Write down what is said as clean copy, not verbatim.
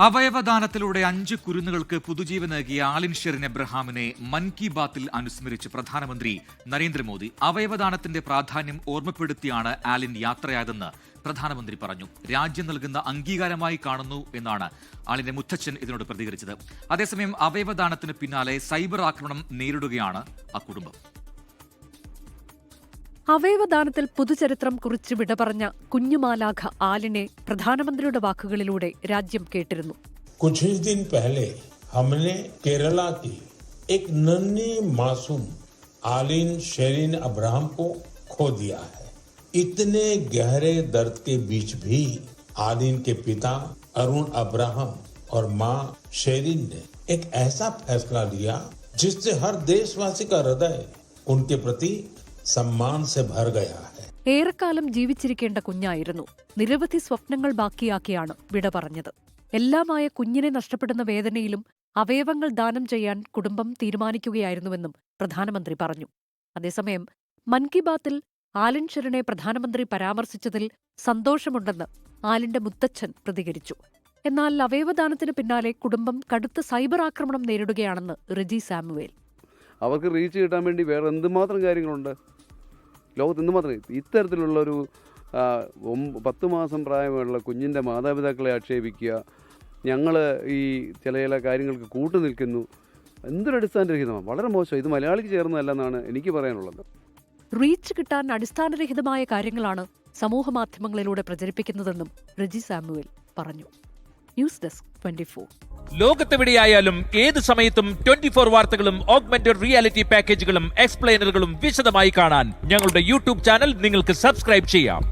അവയവദാനത്തിലൂടെ 5 കുരുന്നുകൾക്ക് പുതുജീവൻ നൽകിയ ആലിൻ ഷെറിൻ എബ്രഹാമിനെ മൻ കി ബാത്തിൽ അനുസ്മരിച്ച് പ്രധാനമന്ത്രി നരേന്ദ്രമോദി. അവയവദാനത്തിന്റെ പ്രാധാന്യം ഓർമ്മപ്പെടുത്തിയാണ് ആലിൻ യാത്രയായതെന്ന് പ്രധാനമന്ത്രി പറഞ്ഞു. രാജ്യം നൽകുന്ന അംഗീകാരമായി കാണുന്നു എന്നാണ് ആളിന്റെ മുത്തച്ഛൻ ഇതിനോട് പ്രതികരിച്ചത്. അതേസമയം അവയവദാനത്തിന് പിന്നാലെ സൈബർ ആക്രമണം നേരിടുകയാണ് ആ കുടുംബം. അവയവദാനത്തിൽ പുതുചരിത്രം കുറിച്ച് വിട പറഞ്ഞ കുഞ്ഞുമാലാഖ ആലിനെ പ്രധാനമന്ത്രിയുടെ വാക്കുകളിലൂടെ രാജ്യം കേട്ടിരുന്നു. कुछ ही दिन पहले हमने केरला की एक नन्ही मासूम आलिन शेरिन अब्राहम को खो दिया है. इतने गहरे दर्द के बीच भी आलिन के पिता अरुण अब्राहम और मां शेरिन ने एक ऐसा फैसला लिया जिससे हर देशवासी का हृदय उनके प्रति सम्मान से भर गया है. ഏറെക്കാലം ജീവിച്ചിരിക്കേണ്ട കുഞ്ഞായിരുന്നു. നിരവധി സ്വപ്നങ്ങൾ ബാക്കിയാക്കിയാണ് വിട പറഞ്ഞത്. എല്ലാമായ കുഞ്ഞിനെ നഷ്ടപ്പെടുന്ന വേദനയിലും അവയവങ്ങൾ ദാനം ചെയ്യാൻ കുടുംബം തീരുമാനിക്കുകയായിരുന്നുവെന്നും പ്രധാനമന്ത്രി പറഞ്ഞു. അതേസമയം മൻ കി ബാത്തിൽ ആലിൻ ഷെറിനെ പ്രധാനമന്ത്രി പരാമർശിച്ചതിൽ സന്തോഷമുണ്ടെന്ന് ആലിന്റെ മുത്തച്ഛൻ പ്രതികരിച്ചു. എന്നാൽ അവയവദാനത്തിന് പിന്നാലെ കുടുംബം കടുത്ത സൈബർ ആക്രമണം നേരിടുകയാണെന്ന് റെജി സാമുവേൽ. അവർക്ക് റീച്ച് കിട്ടാൻ വേണ്ടി വേറെ എന്തുമാത്രം കാര്യങ്ങളുണ്ട് ലോകത്ത്, എന്തുമാത്രം. ഇത്തരത്തിലുള്ളൊരു 10 മാസം പ്രായമുള്ള കുഞ്ഞിൻ്റെ മാതാപിതാക്കളെ ആക്ഷേപിക്കുക, ഞങ്ങൾ ഈ ചില കാര്യങ്ങൾക്ക് കൂട്ടുനിൽക്കുന്നു, എന്തൊരടിസ്ഥാനരഹിതമാണ്, വളരെ മോശം. ഇത് മലയാളിക്ക് ചേർന്നതല്ലെന്നാണ് എനിക്ക് പറയാനുള്ളത്. റീച്ച് കിട്ടാൻ അടിസ്ഥാനരഹിതമായ കാര്യങ്ങളാണ് സമൂഹമാധ്യമങ്ങളിലൂടെ പ്രചരിപ്പിക്കുന്നതെന്നും റെജി സാമുവേൽ പറഞ്ഞു. News desk 24. ലോകത്തെവിടെയായാലും ഏത് സമയത്തും 24 വാർത്തകളും ഓഗ്മെന്റഡ് റിയാലിറ്റി പാക്കേജുകളും എക്സ്പ്ലെയിനറുകളും വിശദമായി കാണാൻ ഞങ്ങളുടെ യൂട്യൂബ് ചാനൽ നിങ്ങൾക്ക് സബ്സ്ക്രൈബ് ചെയ്യാം.